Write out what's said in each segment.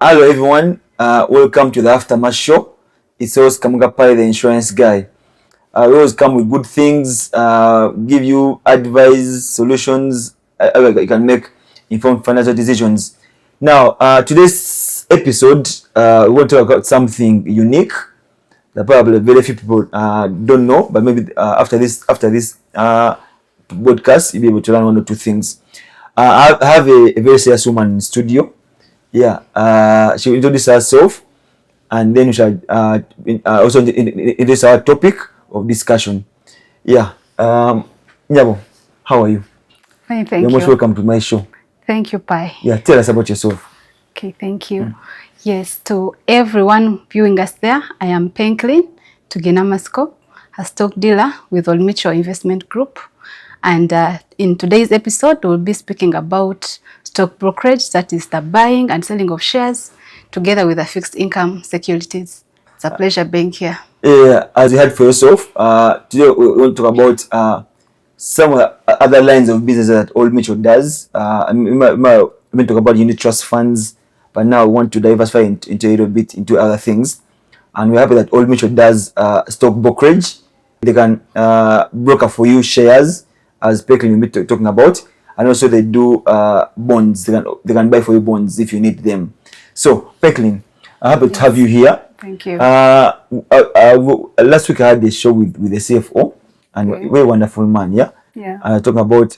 Hello everyone, welcome to the Aftermath Show. It's always Kamuga Pai, the insurance guy. We always come with good things, give you advice, solutions, you can make informed financial decisions. Now, today's episode, we want to talk about something unique that probably very few people don't know, but maybe after this podcast, you'll be able to learn one or two things. I have a very serious woman in studio. Yeah, she will introduce herself, and then we shall also introduce our topic of discussion. Yeah, Nyabo, how are you? Fine, thank You're you. most welcome to my show. Thank you, Pai. Yeah, tell us about yourself. Okay, thank you. Yes, to everyone viewing us there, I am Penklin Tuginamasko, a stock dealer with Old Mutual Investment Group. And in today's episode, we'll be speaking about stock brokerage, that is the buying and selling of shares, together with the fixed income securities. It's a pleasure being here. As you heard for yourself, today we want to talk about some of the other lines of business that Old Mutual does. We might talk about unit trust funds, but now we want to diversify into a little bit into other things. And we're happy that Old Mutual does stock brokerage. They can broker for you shares, as Peklin will be talking about, and also they do bonds. They can buy for you bonds if you need them. So, Peklin, I'm happy to have you here. Thank you. Last week I had a show with the CFO, and very wonderful man, yeah? Yeah. Talking about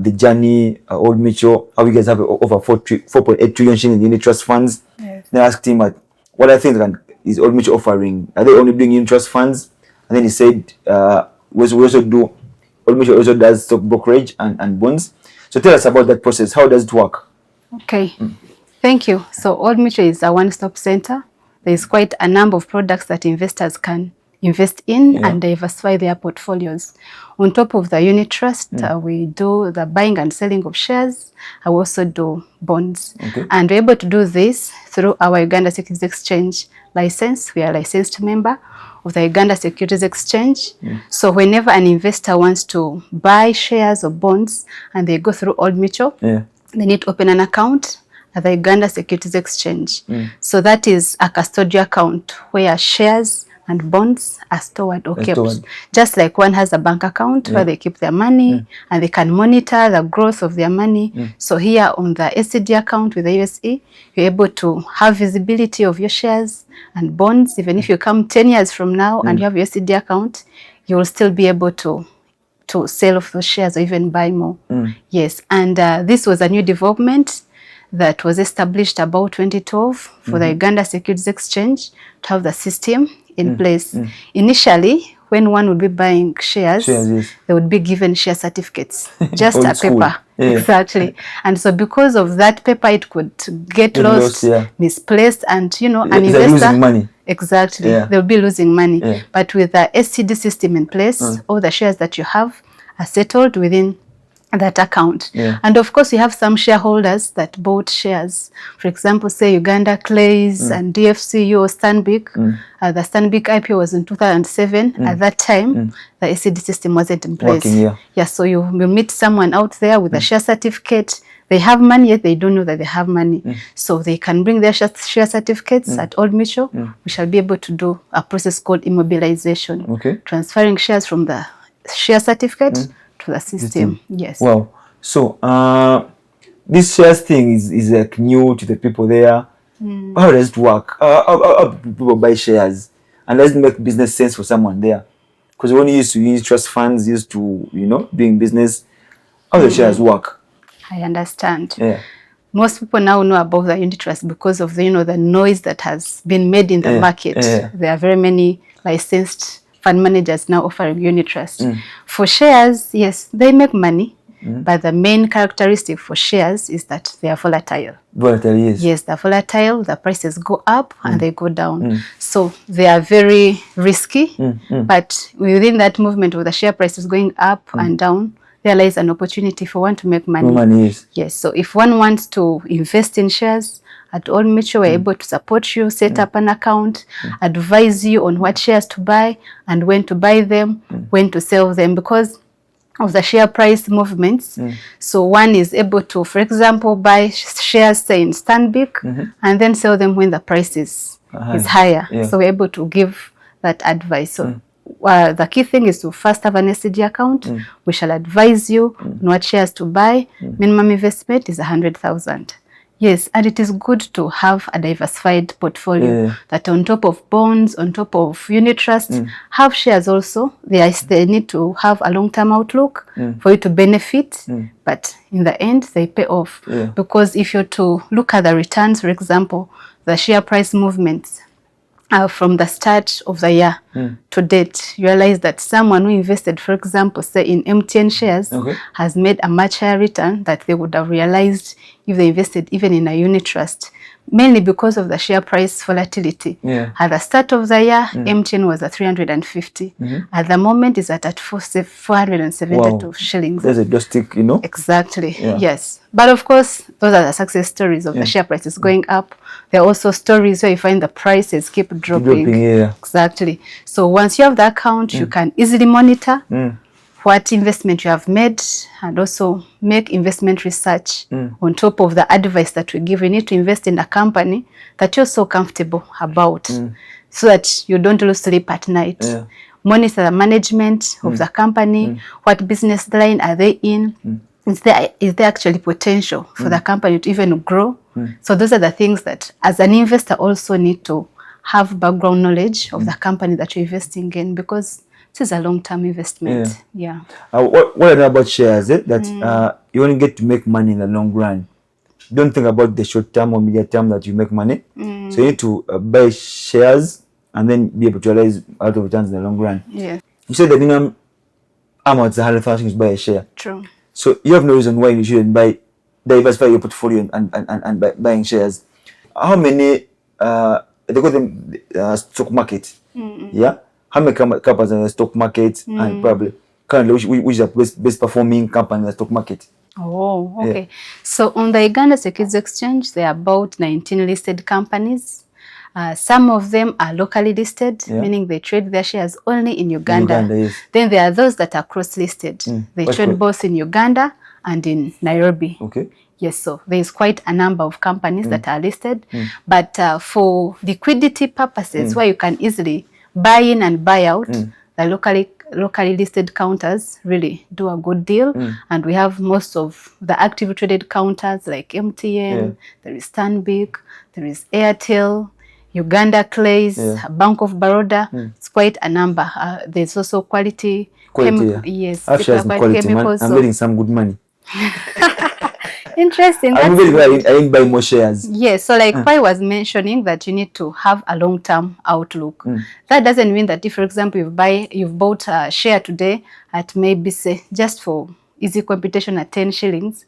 the journey, Old Mutual, how you guys have over 4.8 trillion shillings in unit trust funds. Yes. Then I asked him what I think is Old Mutual offering. Are they only doing unit trust funds? And then he said, we also do, Old Mutual also does stock brokerage and bonds. So tell us about that process. How does it work? Okay. Thank you. So Old Mutual is a one-stop center. There is quite a number of products that investors can invest in and diversify their portfolios. On top of the unit trust, we do the buying and selling of shares. I also do bonds. Okay. And we're able to do this through our Uganda Securities Exchange license. We are a licensed member of the Uganda Securities Exchange. So whenever an investor wants to buy shares or bonds and they go through Old Mutual, they need to open an account at the Uganda Securities Exchange. So that is a custodial account where shares and bonds are stored or kept. Just like one has a bank account where they keep their money and they can monitor the growth of their money. So here on the SCD account with the USE, you're able to have visibility of your shares and bonds. Even if you come 10 years from now and you have your SCD account, you will still be able to sell off those shares or even buy more. Yes, and this was a new development that was established about 2012 for the Uganda Securities Exchange to have the system in place. Initially, when one would be buying shares, they would be given share certificates, just a paper. Exactly. And so because of that paper, it could get lost, misplaced, and an investor losing money. Exactly. They'll be losing money. But with the SCD system in place, all the shares that you have are settled within that account. And of course, we have some shareholders that bought shares. For example, say Uganda Clays and DFCU or Stanbic. The Stanbic IPO was in 2007. At that time, the SCD system wasn't in place. So you will meet someone out there with a share certificate. They have money, yet they don't know that they have money. So they can bring their share certificates at Old Mutual. We shall be able to do a process called immobilization, transferring shares from the share certificate to the system. Yes. Wow. So this shares thing is like new to the people there. How does it work? How people buy shares? And does it make business sense for someone there? Because when you used to use trust funds, used to, doing business, how the shares work? I understand. Most people now know about the unit trust because of the noise that has been made in the market. There are very many licensed fund managers now offering unit trust. For shares, yes, they make money, but the main characteristic for shares is that they are volatile. Volatile, yes. Yes, they're volatile. The prices go up and they go down. So they are very risky, but within that movement with the share prices going up and down, there lies an opportunity for one to make money. Money, yes. Yes, so if one wants to invest in shares, at Old Mutual, we're able to support you, set up an account, advise you on what shares to buy and when to buy them, when to sell them. Because of the share price movements. So one is able to, for example, buy shares, say in Stanbic, and then sell them when the price is higher. Yeah. So we're able to give that advice. So the key thing is to first have an SCG account. We shall advise you on what shares to buy. Minimum investment is 100,000. Yes, and it is good to have a diversified portfolio that on top of bonds, on top of unit trust, have shares also. They need to have a long-term outlook for you to benefit, but in the end, they pay off. Because if you're to look at the returns, for example, the share price movements from the start of the year to date, you realize that someone who invested, for example, say in MTN shares, has made a much higher return that they would have realized if they invested even in a unit trust, mainly because of the share price volatility. At the start of the year, MTN was at 350. At the moment, it's at 472 shillings. There's a drastic, you know. Exactly. Yes. But of course, those are the success stories of the share prices going up. There are also stories where you find the prices keep dropping. Exactly. So once you have the account, you can easily monitor what investment you have made and also make investment research on top of the advice that we give. You need to invest in a company that you're so comfortable about so that you don't lose sleep at night. Monitor the management of the company. What business line are they in? Is there actually potential for the company to even grow? So those are the things that as an investor also need to have background knowledge of the company that you're investing in, because this is a long-term investment. What I know about shares that you only get to make money in the long run. Don't think about the short term or medium term that you make money. So you need to buy shares and then be able to realize out of returns in the long run. You said the minimum amount is 100,000 to buy a share. True. So you have no reason why you shouldn't diversify your portfolio and buying shares. How many they call them stock market? How many companies in the stock market and probably currently which are best performing company in the stock market? Oh, okay. So on the Uganda Securities Exchange, there are about 19 listed companies. Some of them are locally listed, meaning they trade their shares only in Uganda. Then there are those that are cross-listed. They trade both in Uganda and in Nairobi. Yes, so there is quite a number of companies that are listed. But for liquidity purposes, where you can easily buy in and buy out, the locally listed counters really do a good deal. And we have most of the active traded counters like MTN, there is Stanbic, there is Airtel, Uganda Clays, Bank of Baroda. It's quite a number. There's also quality. Yes, quality chemicals. I'm getting some good money. Interesting. I didn't buy more shares. Yes, so like I was mentioning that you need to have a long-term outlook. That doesn't mean that if, for example, you've bought a share today at maybe, say, just for easy computation at 10 shillings.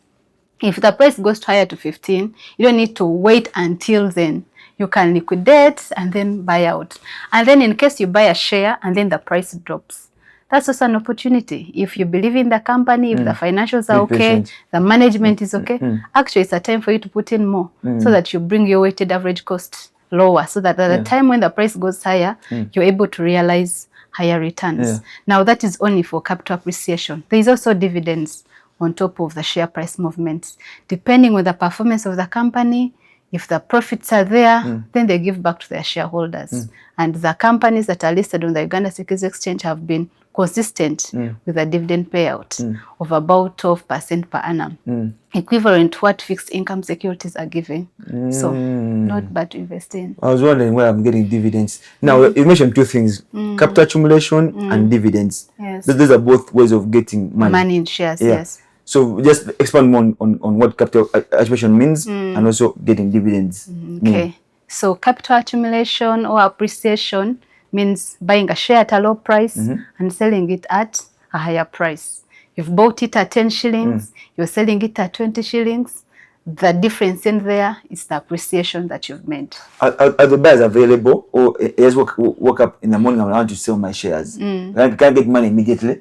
If the price goes higher to 15, you don't need to wait until then. You can liquidate and then buy out. And then in case you buy a share and then the price drops, that's also an opportunity. If you believe in the company, if the financials are okay, the management is okay, actually it's a time for you to put in more so that you bring your weighted average cost lower, so that at the time when the price goes higher, you're able to realize higher returns. Now that is only for capital appreciation. There is also dividends on top of the share price movements. Depending on the performance of the company, if the profits are there, then they give back to their shareholders. And the companies that are listed on the Uganda Securities Exchange have been consistent with a dividend payout of about 12% per annum, equivalent to what fixed income securities are giving. So not bad to invest in. I was wondering where I'm getting dividends. Now, you mentioned two things, capital accumulation and dividends. Those are both ways of getting money. Money in shares, yes. So just expand more on what capital accumulation means and also getting dividends. Okay. So capital accumulation or appreciation means buying a share at a low price and selling it at a higher price. You've bought it at 10 shillings, you're selling it at 20 shillings. The difference in there is the appreciation that you've made. Are the buyers available, or I just woke up in the morning and I want to sell my shares? Can I get money immediately?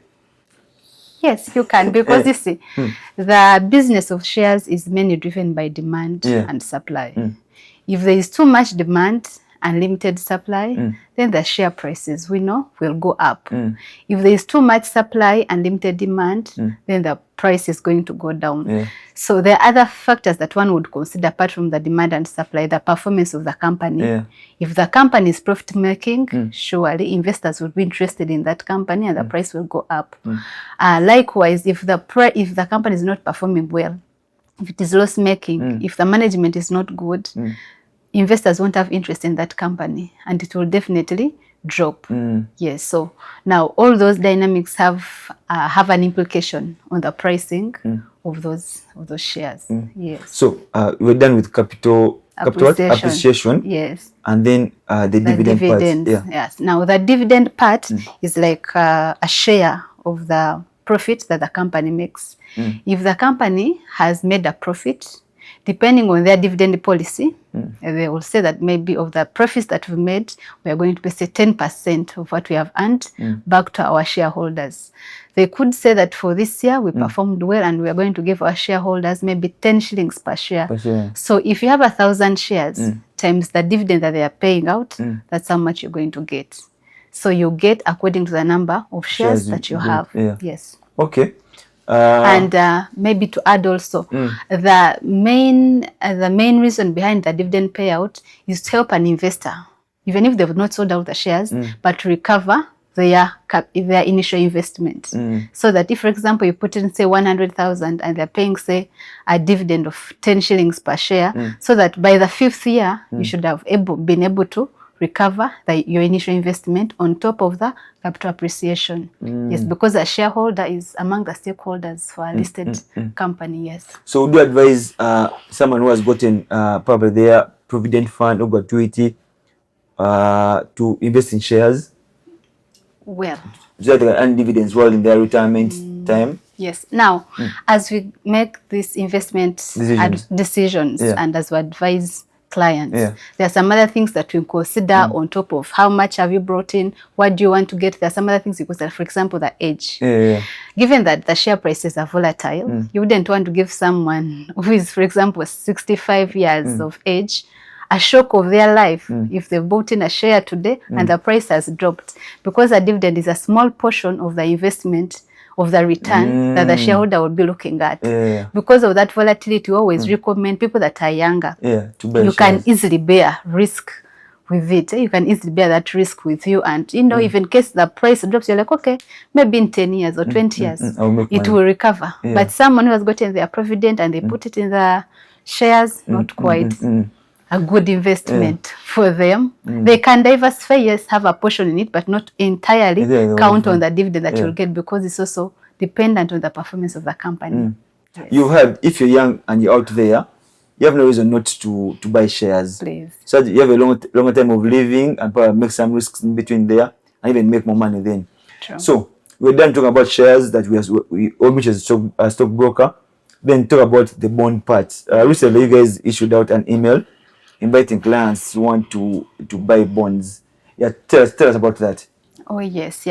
Yes, you can, because you see, the business of shares is mainly driven by demand and supply. If there is too much demand unlimited supply, then the share prices we know will go up. If there is too much supply and limited demand, then the price is going to go down. So there are other factors that one would consider apart from the demand and supply, the performance of the company. If the company is profit making, surely investors will be interested in that company and the price will go up. Likewise, if the company is not performing well, if it is loss making, if the management is not good, investors won't have interest in that company and it will definitely drop. Yes, so now all those dynamics have an implication on the pricing of those shares. Yes. So we're done with capital appreciation. Yes. And then the dividend part. Yes. Now the dividend part is like a share of the profit that the company makes. If the company has made a profit, depending on their dividend policy, they will say that maybe of the profits that we made, we are going to pay say 10% of what we have earned back to our shareholders. They could say that for this year we performed well and we are going to give our shareholders maybe 10 shillings per share. So if you have 1,000 shares times the dividend that they are paying out, that's how much you're going to get. So you get according to the number of shares that you have. Yes. Okay. And maybe to add also, the main reason behind the dividend payout is to help an investor, even if they've not sold out the shares, but to recover their initial investment. So that if, for example, you put in say 100,000 and they're paying say a dividend of 10 shillings per share, so that by the 5th year you should have been able to recover your initial investment on top of the capital appreciation. Yes, because a shareholder is among the stakeholders for a listed company. Yes. So would you advise someone who has gotten probably their provident fund or gratuity to invest in shares? Well, so that they can earn dividends while in their retirement time? Yes. Now, as we make these investment decisions and as we advise clients, there are some other things that we consider on top of how much have you brought in, what do you want to get. There are some other things you consider, for example, the age. Given that the share prices are volatile, you wouldn't want to give someone who is, for example, 65 years of age a shock of their life if they've bought in a share today and the price has dropped, because a dividend is a small portion of the investment of the return that the shareholder will be looking at. Because of that volatility, we always recommend people that are younger, you can easily bear risk with it. You can easily bear that risk with you, and you know, if in case the price drops, you're like, okay, maybe in 10 years or 20 years it will recover. But someone who has gotten their provident and they put it in the shares, not quite a good investment for them. They can diversify, yes, have a portion in it, but not entirely count on the dividend that you'll get, because it's also dependent on the performance of the company. Yes. You heard, if you're young and you're out there, you have no reason not to buy shares. Please. So you have a longer time of living and probably make some risks in between there and even make more money then. True. So we're done talking about shares that we Old Mutual as a stockbroker. Then talk about the bond part. Recently you guys issued out an email inviting clients who want to buy bonds. Yeah, tell us about that. Oh yes,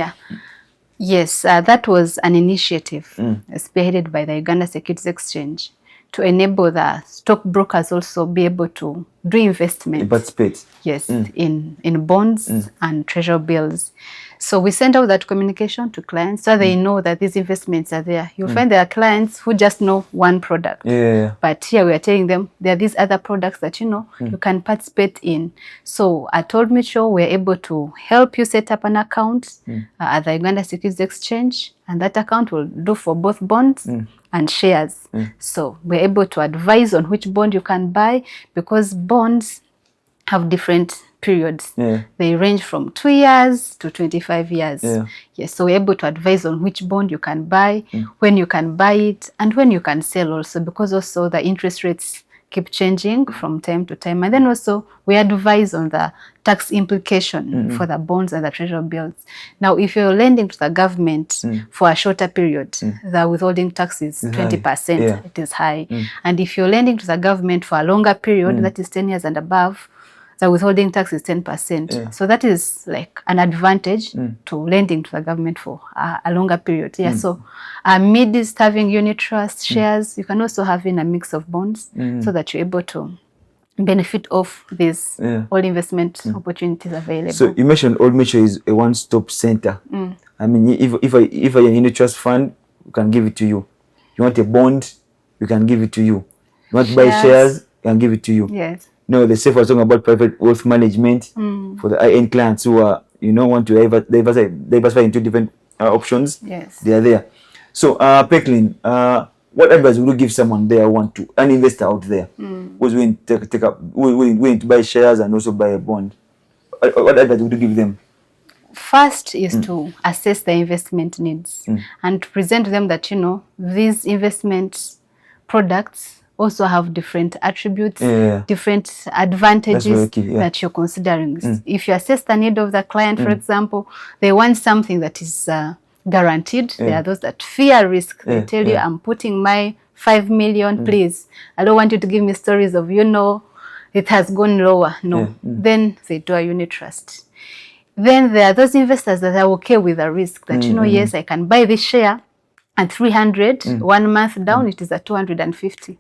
yes. That was an initiative spearheaded by the Uganda Securities Exchange to enable the stockbrokers also be able to do investment. Participate. Yes, in bonds and treasury bills. So we send out that communication to clients so they know that these investments are there. You'll find there are clients who just know one product. But here we are telling them there are these other products that you can participate in. So at Old Mutual, we're able to help you set up an account at the Uganda Securities Exchange, and that account will do for both bonds and shares. So we're able to advise on which bond you can buy, because bonds have different periods. They range from 2 years to 25 years. Yes, so we're able to advise on which bond you can buy, when you can buy it, and when you can sell also, because also the interest rates keep changing from time to time. And then also we advise on the tax implication for the bonds and the treasury bills. Now, if you're lending to the government for a shorter period, the withholding tax is 20%. It is high. And if you're lending to the government for a longer period, that is 10 years and above, the withholding tax is 10%. So that is like an advantage to lending to the government for a longer period. So amidst having unit trust shares, you can also have in a mix of bonds so that you're able to benefit of these all investment opportunities available. So you mentioned Old Mutual is a one-stop center. I mean, if a unit trust fund, we can give it to you. You want a bond, we can give it to you. You want to buy shares, we can give it to you. Yes. No, the safe was talking about private wealth management for the high-end clients who are, want to diversify into different options. Yes. They are there. So, Peklin, what advice would you give someone there an investor out there who's willing to willing to buy shares and also buy a bond? What advice would you give them? First is to assess their investment needs and to present to them that, these investment products also have different attributes, different advantages that you're considering. If you assess the need of the client, for example, they want something that is guaranteed. There are those that fear risk. They tell you, I'm putting my 5 million, please. I don't want you to give me stories of, it has gone lower. No. Then they do a unit trust. Then there are those investors that are okay with the risk that, yes, I can buy this share at 300, 1 month down, it is at 250.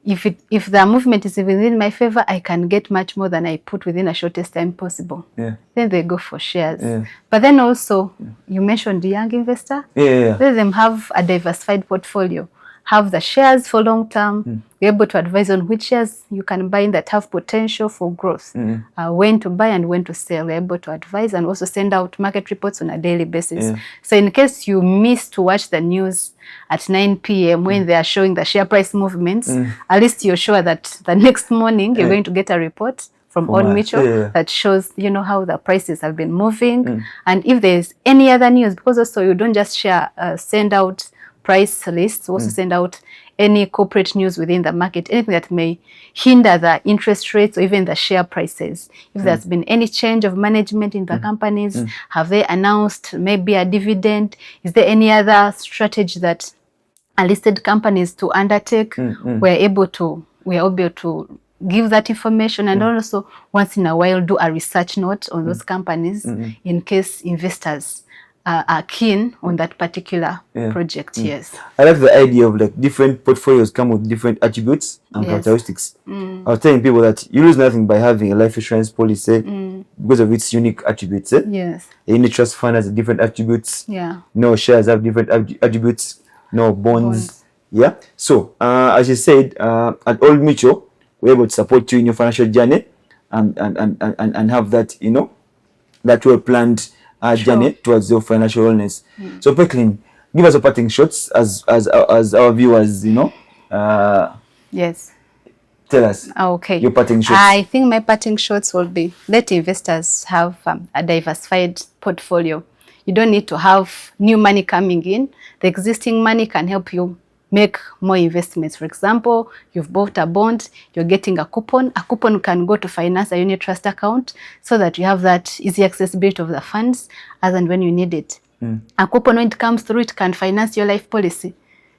If the movement is within my favor, I can get much more than I put within a shortest time possible. Then they go for shares. But then also, you mentioned the young investor. Let them have a diversified portfolio. Have the shares for long term. Be able to advise on which shares you can buy that have potential for growth. When to buy and when to sell. We're able to advise and also send out market reports on a daily basis. So in case you miss to watch the news at 9 p.m. when they are showing the share price movements, at least you're sure that the next morning you're going to get a report from Old Mutual that shows, how the prices have been moving. And if there's any other news, because also you don't just send out price lists, also send out any corporate news within the market, anything that may hinder the interest rates or even the share prices. If there's been any change of management in the companies, have they announced maybe a dividend? Is there any other strategy that are listed companies to undertake? We're able to give that information and also once in a while do a research note on those companies in case investors are keen on that particular project. Yes. I like the idea of different portfolios come with different attributes and characteristics. I was telling people that you lose nothing by having a life insurance policy because of its unique attributes. Yes. A unit trust fund has different attributes. No shares have different attributes. No bonds. Yeah. So as you said, at Old Mutual, we're able to support you in your financial journey and have that, that well planned journey towards your financial wellness. So Peklin, give us a parting shots as our viewers, yes. Tell us. Okay. Your parting shots. I think my parting shots will be let investors have a diversified portfolio. You don't need to have new money coming in. The existing money can help you make more investments. For example, you've bought a bond, you're getting a coupon. A coupon can go to finance a unit trust account so that you have that easy accessibility of the funds as and when you need it. A coupon, when it comes through, it can finance your life policy.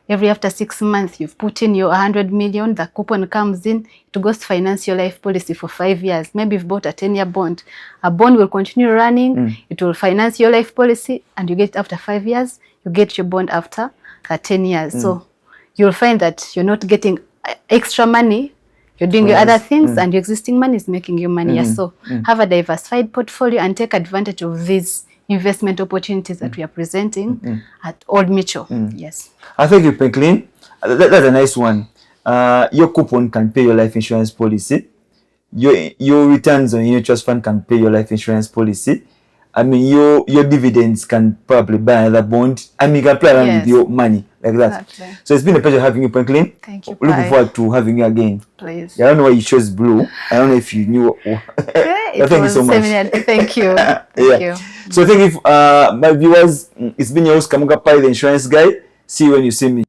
Every after 6 months, you've put in your 100 million, the coupon comes in, it goes to finance your life policy for 5 years. Maybe you've bought a 10-year bond. A bond will continue running, it will finance your life policy, and you get after 5 years, you get your bond after 10 years. So you'll find that you're not getting extra money, you're doing your other things, and your existing money is making you money. So have a diversified portfolio and take advantage of these investment opportunities that we are presenting at Old Mutual. Yes. I thank you, Peklin. That's a nice one. Your coupon can pay your life insurance policy. Your returns on your trust fund can pay your life insurance policy. I mean, your dividends can probably buy another bond. I mean, you can play around with your money like that. Exactly. So it's been a pleasure having you, Peklin. Thank you. Looking forward to having you again. Please. Yeah, I don't know why you chose blue. I don't know if you knew. Thank you so much. Thank you. Thank you. So thank you, my viewers. It's been your host, Kamuga Pai, the insurance guy. See you when you see me.